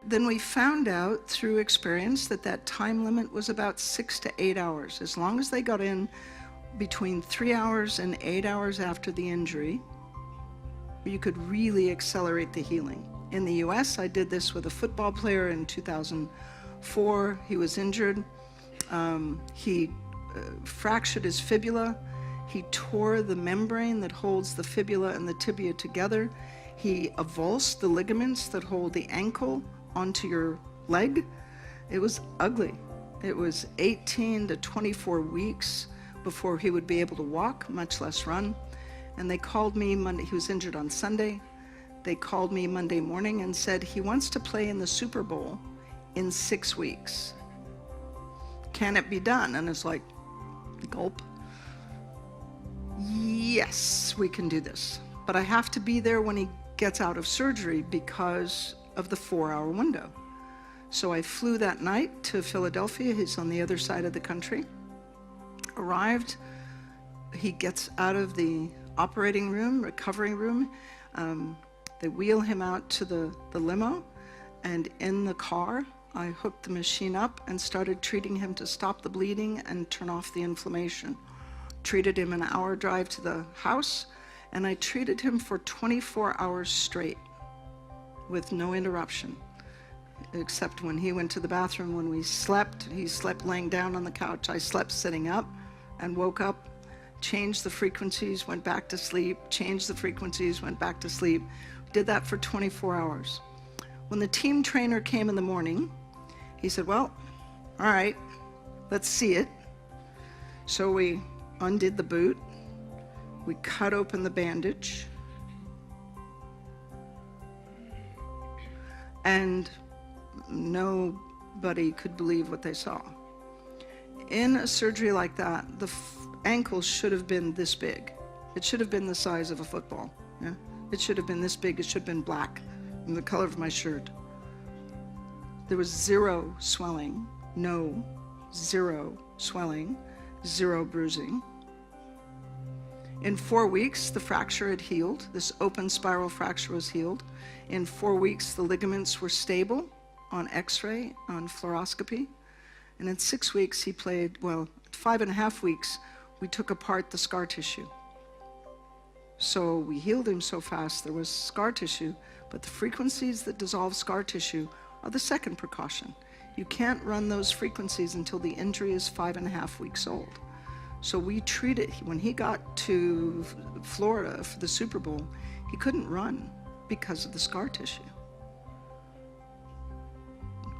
Then we found out through experience that that time limit was about 6 to 8 hours. As long as they got in between 3 hours and 8 hours after the injury, you could really accelerate the healing. In the US, I did this with a football player in 2004. He was injured. He fractured his fibula. He tore the membrane that holds the fibula and the tibia together. He avulsed the ligaments that hold the ankle onto your leg. It was ugly. It was 18 to 24 weeks before he would be able to walk, much less run. And they called me Monday. He was injured on Sunday. They called me Monday morning and said he wants to play in the Super Bowl in 6 weeks. Can it be done? And it's like, gulp. Yes, we can do this. But I have to be there when he gets out of surgery because of the 4-hour window. So I flew that night to Philadelphia. He's on the other side of the country. Arrived. He gets out of the operating room, recovery room. They wheel him out to the limo, and in the car, I hooked the machine up and started treating him to stop the bleeding and turn off the inflammation. Treated him an hour drive to the house, and I treated him for 24 hours straight with no interruption, except when he went to the bathroom. When we slept, he slept laying down on the couch. I slept sitting up and woke up, changed the frequencies, went back to sleep, changed the frequencies, went back to sleep. Did that for 24 hours. When the team trainer came in the morning, he said, well, all right, let's see it. So we undid the boot. We cut open the bandage. And nobody could believe what they saw. In a surgery like that, the ankle should have been this big. It should have been the size of a football. Yeah? It should have been this big. It should have been black, and the color of my shirt. There was zero swelling, zero swelling, zero bruising. In 4 weeks, the fracture had healed. This open spiral fracture was healed. In 4 weeks, the ligaments were stable on x-ray, on fluoroscopy. And in 6 weeks, he played, well, 5.5 weeks, we took apart the scar tissue. So we healed him so fast, there was scar tissue, but the frequencies that dissolve scar tissue are the second precaution. You can't run those frequencies until the injury is 5.5 weeks old. So we treated, when he got to Florida for the Super Bowl, he couldn't run because of the scar tissue.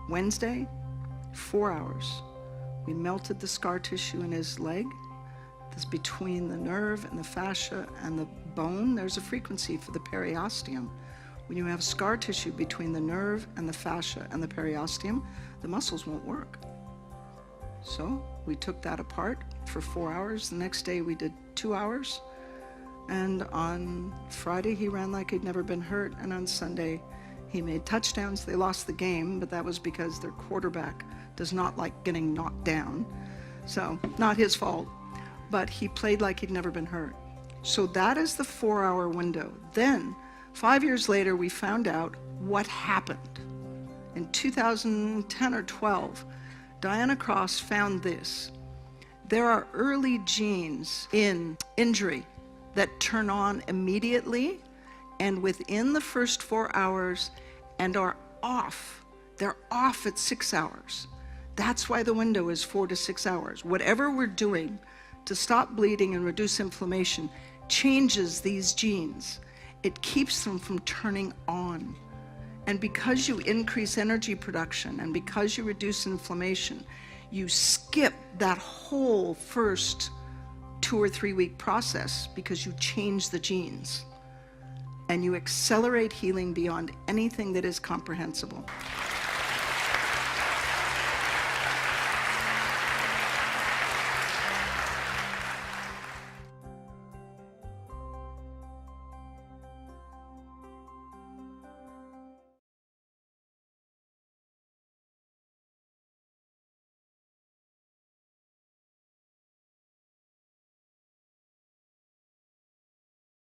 Wednesday, 4 hours. We melted the scar tissue in his leg. This between the nerve and the fascia and the bone, there's a frequency for the periosteum. When you have scar tissue between the nerve and the fascia and the periosteum, the muscles won't work. So we took that apart for 4 hours. The next day we did 2 hours. And on Friday he ran like he'd never been hurt. And on Sunday he made touchdowns. They lost the game, but that was because their quarterback does not like getting knocked down. So not his fault, but he played like he'd never been hurt. So that is the 4-hour window. Then 5 years later, we found out what happened. In 2010 or 12, Diana Cross found this. There are early genes in injury that turn on immediately and within the first 4 hours and are off. They're off at 6 hours. That's why the window is 4 to 6 hours. Whatever we're doing to stop bleeding and reduce inflammation changes these genes. It keeps them from turning on. And because you increase energy production and because you reduce inflammation, you skip that whole first 2 or 3 week process because you change the genes. And you accelerate healing beyond anything that is comprehensible.